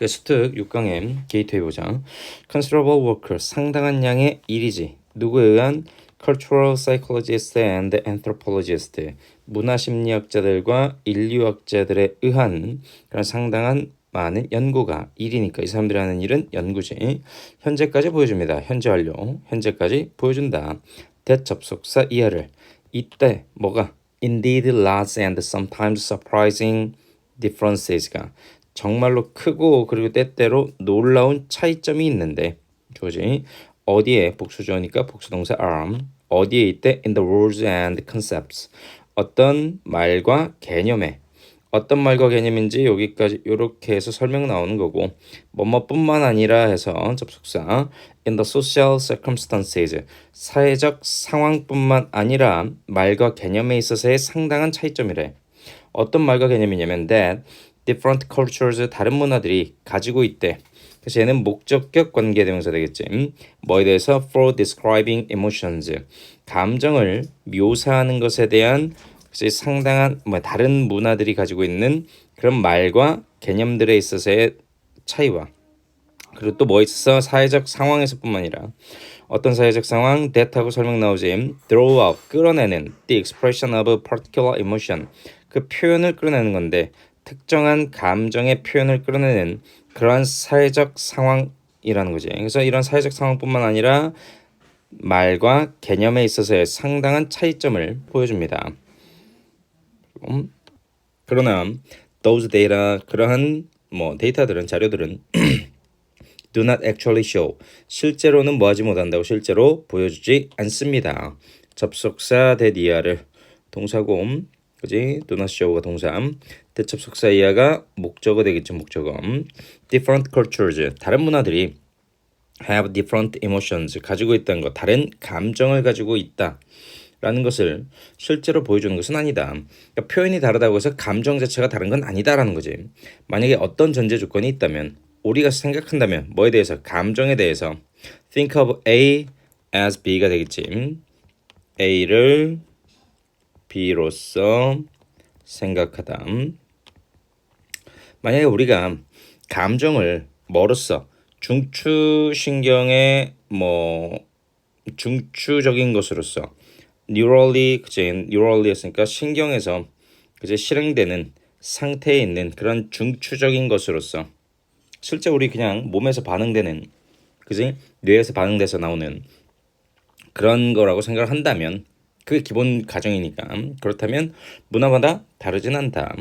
습득 6강의 게이트웨이 보자. Considerable worker, 상당한 양의 일이지. 누구에 의한? Cultural psychologists and anthropologists, 문화심리학자들과 인류학자들에 의한 그런 상당한 많은 연구가 일이니까 이 사람들이 하는 일은 연구지. 현재까지 보여줍니다. 현재 완료. 현재까지 보여준다. 대접속사 이하를. 이때 뭐가? Indeed, large and sometimes surprising differences가 정말로 크고 그리고 때때로 놀라운 차이점이 있는데 조지 어디에 복수조니까 복수동사 are 어디에 있대 in the words and concepts 어떤 말과 개념에 어떤 말과 개념인지 여기까지 이렇게 해서 설명 나오는 거고 뭐뭐뿐만 아니라 해서 접속사 in the social circumstances 사회적 상황뿐만 아니라 말과 개념에 있어서의 상당한 차이점이래. 어떤 말과 개념이냐면 that different cultures 다른 문화들이 가지고 있대. 그래서 얘는 목적격 관계대명사 되겠지. 뭐에 대해서 for describing emotions 감정을 묘사하는 것에 대한 상당한 다른 문화들이 가지고 있는 그런 말과 개념들에 있어서의 차이와 그리고 또 뭐 있어 사회적 상황에서뿐만 아니라 어떤 사회적 상황 that하고 설명 나오지 draw out 끌어내는 the expression of a particular emotion 그 표현을 끌어내는 건데 특정한 감정의 표현을 끌어내는 그러한 사회적 상황이라는 거지. 그래서 이런 사회적 상황뿐만 아니라 말과 개념에 있어서의 상당한 차이점을 보여줍니다. 그러나 those data 그러한 데이터들은 자료들은 do not actually show 실제로는 뭐하지 못한다고 실제로 보여주지 않습니다. 접속사 대디아를 동사고 그지? do not show가 동사 대접속사 이하가 목적어 되겠죠. 목적어 different cultures 다른 문화들이 have different emotions 가지고 있다는 것 다른 감정을 가지고 있다 라는 것을 실제로 보여주는 것은 아니다. 그러니까 표현이 다르다고 해서 감정 자체가 다른 건 아니다라는 거지. 만약에 어떤 전제 조건이 있다면 우리가 생각한다면 뭐에 대해서? 감정에 대해서 think of A as B가 되겠지. A를 B로서 생각하다. 만약에 우리가 감정을 뭐로써 중추신경의 중추적인 것으로서 뉴럴리 그치 뉴럴리였으니까 신경에서 그치 실행되는 상태에 있는 그런 중추적인 것으로서 실제 우리 그냥 몸에서 반응되는 그치 뇌에서 반응돼서 나오는 그런 거라고 생각을 한다면 그게 기본 가정이니까 그렇다면 문화마다 다르진 않다.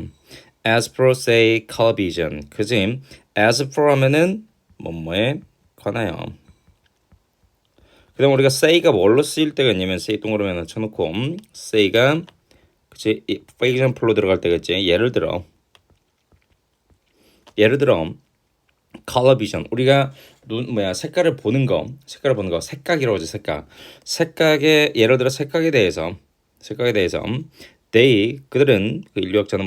As for say color vision 그치 as for 하면은 뭐뭐에 관하여 그 다음 우리가 say가 뭘로 쓰일 때가 있냐면 say 동그라미 하나 쳐놓고 say가 그치 for example로 들어갈 때가 있지. 예를 들어 color vision 우리가 색깔을 보는 거 색각이라고 하지. 색각의 예를 들어 색각에 대해서 they 그들은 그 인류학자는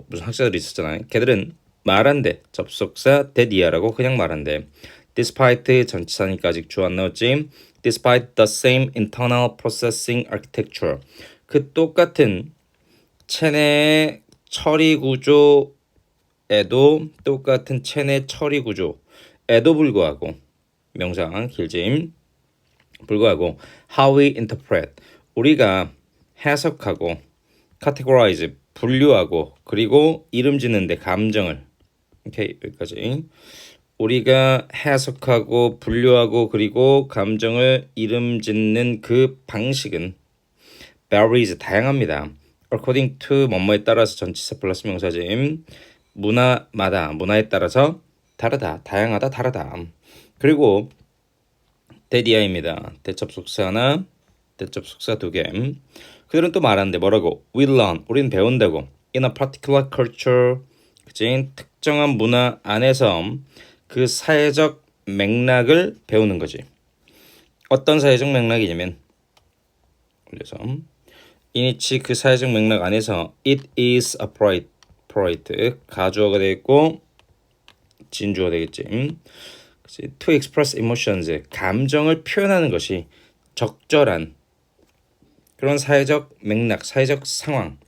무슨 학자들이 있었잖아요. 걔들은 말한대 접속사 that이야라고 그냥 말한대. despite 전치사니까 아직 주 안 나왔지. despite the same internal processing architecture 그 똑같은 체내 처리 구조에도 똑같은 체내 처리 구조에도 불구하고 명상 길짐 불구하고 how we interpret 우리가 해석하고 categorize 분류하고 그리고 이름 짓는데 감정을 오케이 여기까지 우리가 해석하고 분류하고 그리고 감정을 이름 짓는 그 방식은 varies 다양합니다. according to 뭐뭐에 따라서 전치사 플러스 명사짐 문화에 따라서 다르다 다양하다 다르다. 그리고 대디아입니다. 대접속사 하나 대접속사 두 개. 그들은 또 말하는데 뭐라고? We learn 우리는 배운다고 in a particular culture 그치 특정한 문화 안에서 그 사회적 맥락을 배우는 거지. 어떤 사회적 맥락이냐면 그래서 이니치 그 사회적 맥락 안에서 it is appropriate 가주어가 되겠고 진주어가 되겠지. to express emotions 감정을 표현하는 것이 적절한 그런 사회적 맥락, 사회적 상황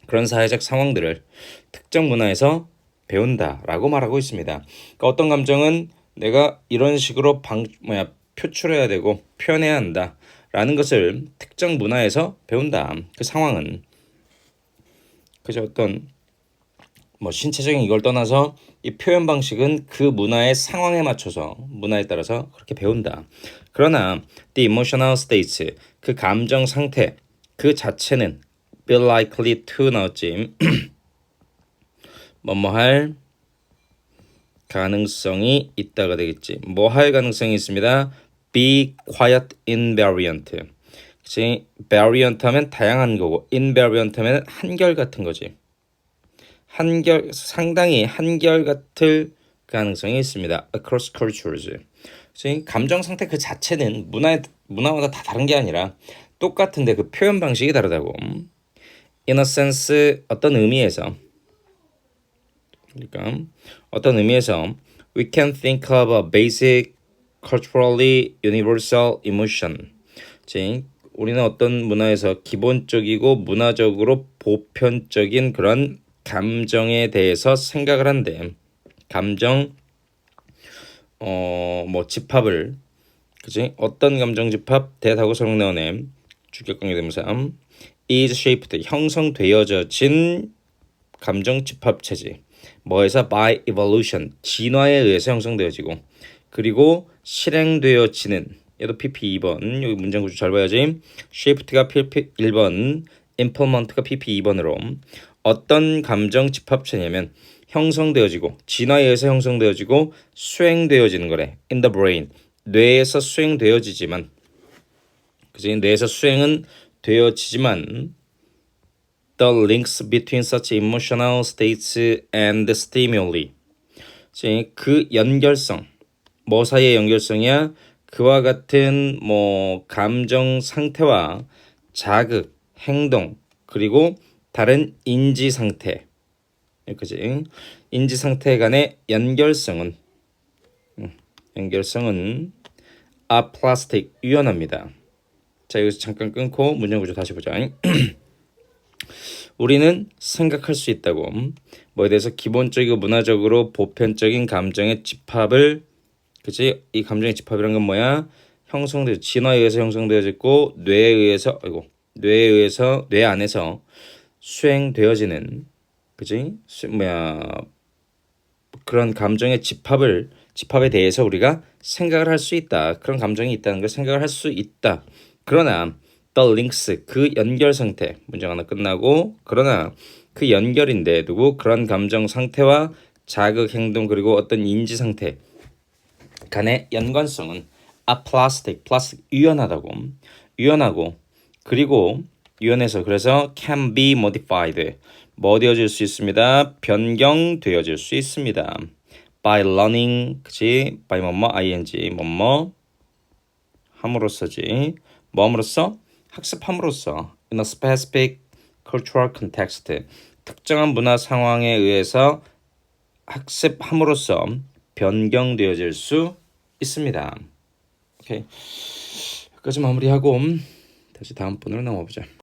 그런 사회적 상황들을 특정 문화에서 배운다라고 말하고 있습니다. 그러니까 어떤 감정은 내가 이런 식으로 표출해야 되고 표현해야 한다라는 것을 특정 문화에서 배운다. 그 상황은 그저 어떤 신체적인 이걸 떠나서 이 표현 방식은 그 문화의 상황에 맞춰서 문화에 따라서 그렇게 배운다. 그러나 the emotional states 그 감정 상태 그 자체는 be likely to 나왔지. 뭐할 가능성이 있다가 되겠지. 할 가능성이 있습니다. be quite invariant. 그치? variant 하면 다양한 거고 invariant 하면 한결 같은 거지. 상당히 한결 같을 가능성이 있습니다. across cultures. 그치? 감정 상태 그 자체는 문화마다 다 다른 게 아니라 똑같은데 그 표현 방식이 다르다고. in a sense 어떤 의미에서 그러니까 어떤 의미에서 we can think of a basic culturally universal emotion. 즉 우리는 어떤 문화에서 기본적이고 문화적으로 보편적인 그런 감정에 대해서 생각을 한대. 감정 집합을 그지? 어떤 감정 집합 대다고 설명 나오네. 주격 관계 대명사 is shaped 형성되어진 감정 집합 체제. 뭐에서 by evolution 진화에 의해서 형성되어지고 그리고 실행되어지는 얘도 PP 2번 여기 문장 구조 잘 봐야지. shift가 PP 1번 implement가 PP 2번으로 어떤 감정 집합 체냐면 형성되어지고 진화에 의해서 형성되어지고 수행되어지는 거래. in the brain 뇌에서 수행되어지지만 그지? 뇌에서 수행은 되어지지만 the links between such emotional states and stimuli. 그 연결성, 사이의 연결성이야? 그와 같은 감정 상태와 자극, 행동, 그리고 다른 인지 상태, 그지? 인지 상태 간의 연결성은 aplastic, 유연합니다. 자, 여기서 잠깐 끊고 문장 구조 다시 보자. 우리는 생각할 수 있다고. 뭐에 대해서 기본적이고 문화적으로 보편적인 감정의 집합을 그치? 이 감정의 집합이란 건 뭐야? 진화에 의해서 형성되어졌고 뇌에 의해서 뇌 안에서 수행되어지는 그치? 그런 감정의 집합에 대해서 우리가 생각을 할 수 있다. 그런 감정이 있다는 걸 생각을 할 수 있다. 그러나 the links 그 연결 상태 문장 하나 끝나고 그러나 그 연결인데 그런 감정 상태와 자극 행동 그리고 어떤 인지 상태 간의 연관성은 plastic 유연하고 그리고 유연해서 그래서 can be modified 되어질 수 있습니다. 변경되어질 수 있습니다. by learning 그치 by ing 함으로써지 뭐함으로써 학습함으로써 in a specific cultural context 특정한 문화 상황에 의해서 학습함으로써 변경되어질 수 있습니다. 오케이. 여기까지 마무리하고 다시 다음 번으로 넘어보자.